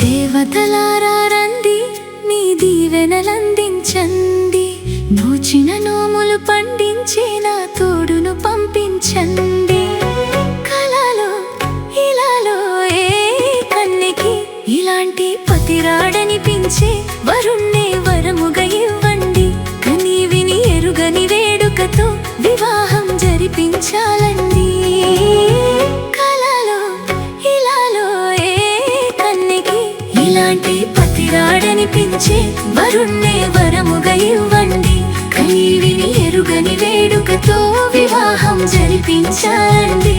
దేవతలారా రండి, నీ దీవెనలందించండి. నోచిన నోములు పండించి నా తోడును పంపించండి. కలలో ఇలాలో ఏ కన్యకి ఇలాంటి పతిరాడనిపించే వరుణ్ణే వరముగా ఇవ్వండి. కని విని ఎరుగని వేడుకతో వివాహం జరిపించాలండి. కలలో ఇలాలో ఏ కన్యకి ఇలాంటి పతిరాడనిపించే వరుణ్ణే వరముగా ఇవ్వండి. కని విని ఎరుగని వేడుకతో వివాహం జరిపించాలండి.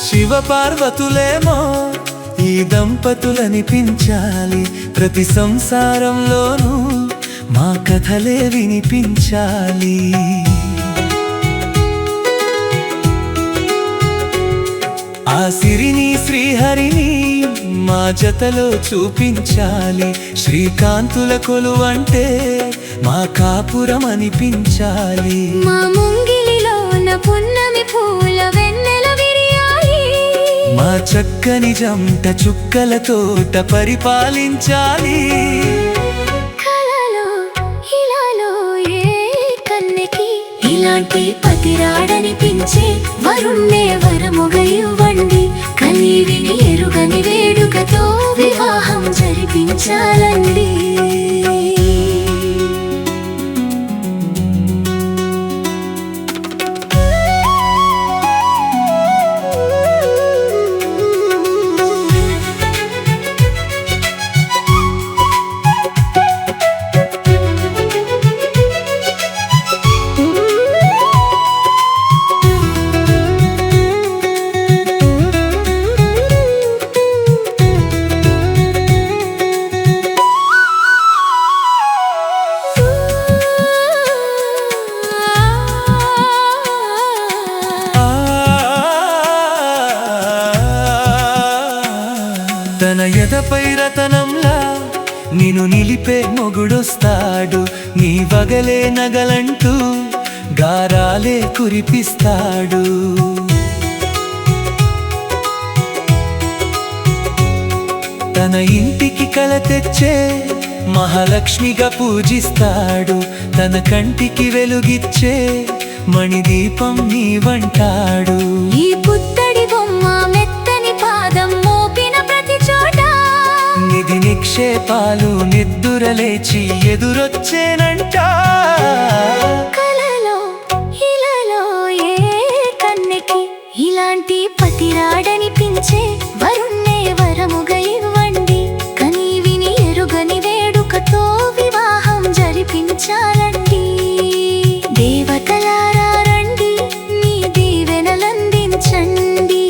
శివ పార్వతులేమో ఈ దంపతులనిపించాలి. ప్రతి సంసారంలోనూ మా కథలే వినిపించాలి. ఆ సిరిని శ్రీహరిని మా జతలో చూపించాలి. శ్రీకాంతుల కొలువంటే మా కాపురం అనిపించాలి. మా ముంగిలిలోన పున్నమి పూల వెన్నెల విరియాలి. మా చక్కని జంట చుక్కల తోట పరిపాలించాలి. కలలో ఇలాలో ఏ కన్యకి ఇలాంటి పతిరాడనిపించే వరుణ్ణే వరముగా ఇవ్వండి. కని విని ఎరుగని వేడుకతో వివాహం జరిపించాలండి. తన ఎదపై రతనంలా నిన్ను నిలిపే మొగుడొస్తాడు. నీ వగలే నగలంటూ గారాలే కురిపిస్తాడు. తన ఇంటికి కల తెచ్చే మహాలక్ష్మిగా పూజిస్తాడు. తన కంటికి వెలుగిచ్చే మణిదీపం నీవంటాడు. ఈ పుత్తడి బొమ్మ మెత్తని పాదం మోపిన ప్రతి చోట నిధి నిక్షేపాలు నిద్దురలేచి ఎదురొచ్చేనంట. కలలో ఇలాలో ఏ కన్యకి ఇలాంటి పతిరాడనిపించే వరుణ్ణే వరముగా ఇవ్వండి. కని విని ఎరుగని వేడుకతో వివాహం జరిపించాలండి. దేవతలారా రండి, నీ దీవెనలందించండి.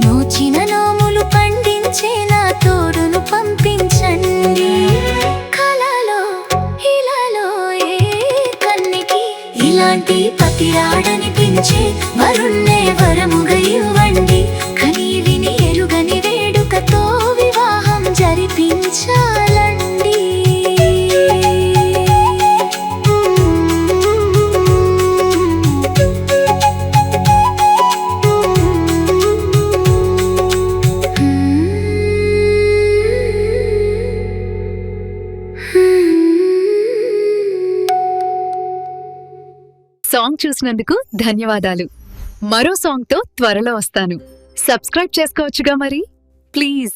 నోచిన నోములు పండించే నా తోడును పంపించండి. కలలో ఇలాలో ఏ కన్యకి ఇలాంటి పతిరాడనిపించే వరుణ్ణే వరముగా ఇవ్వండి. కని విని ఎరుగని వేడుకతో వివాహం జరిపించాలండి. సాంగ్ చూసినందుకు ధన్యవాదాలు. మరో సాంగ్తో త్వరలో వస్తాను. సబ్స్క్రైబ్ చేసుకోవచ్చుగా మరి, ప్లీజ్.